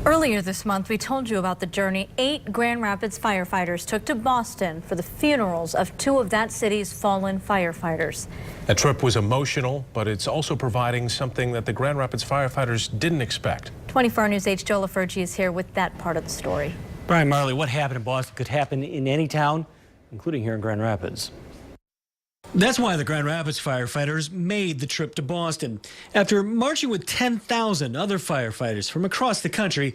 Earlier this month, we told you about the journey 8 Grand Rapids firefighters took to Boston for the funerals of 2 of that city's fallen firefighters. That trip was emotional, but it's also providing something that the Grand Rapids firefighters didn't expect. 24 News 8's Joe LaFergie is here with that part of the story. Brian Marley, what happened in Boston could happen in any town, including here in Grand Rapids. That's why the Grand Rapids firefighters made the trip to Boston. After marching with 10,000 other firefighters from across the country,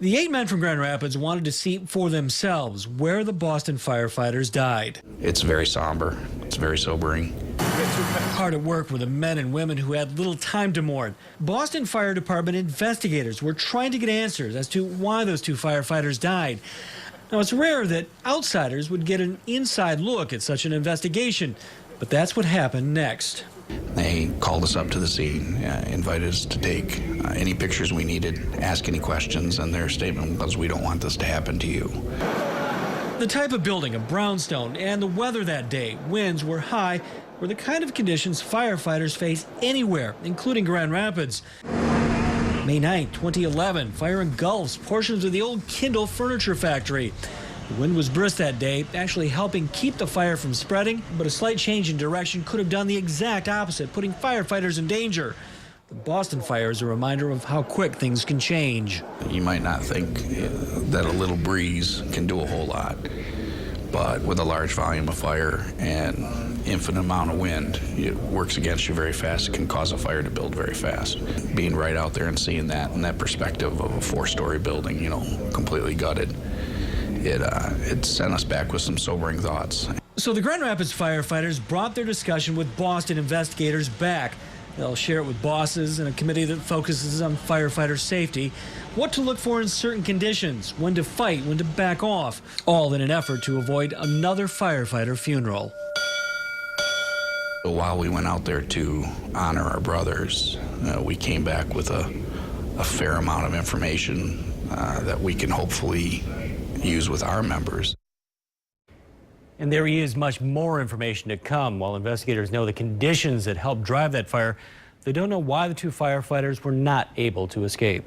the 8 men from Grand Rapids wanted to see for themselves where the Boston firefighters died. It's very somber. It's very sobering. Hard at work were the men and women who had little time to mourn. Boston Fire Department investigators were trying to get answers as to why those 2 firefighters died. Now, it's rare that outsiders would get an inside look at such an investigation, but that's what happened next. They called us up to the scene, invited us to take any pictures we needed, ask any questions, and their statement was, "We don't want this to happen to you." The type of building, a brownstone, and the weather that day, winds were high, were the kind of conditions firefighters face anywhere, including Grand Rapids. May 9, 2011, fire engulfs portions of the old Kindle furniture factory. The wind was brisk that day, actually helping keep the fire from spreading, but a slight change in direction could have done the exact opposite, putting firefighters in danger. The Boston fire is a reminder of how quick things can change. You might not think that a little breeze can do a whole lot, but with a large volume of fire and infinite amount of wind, it works against you very fast. It can cause a fire to build very fast. Being right out there and seeing that in that perspective of a 4-story building, completely gutted, it sent us back with some sobering thoughts. So the Grand Rapids firefighters brought their discussion with Boston investigators back. They'll share it with bosses and a committee that focuses on firefighter safety, what to look for in certain conditions, when to fight, when to back off, all in an effort to avoid another firefighter funeral. While we went out there to honor our brothers, we came back with a fair amount of information that we can hopefully use with our members. And there is much more information to come. While investigators know the conditions that helped drive that fire, they don't know why the 2 firefighters were not able to escape.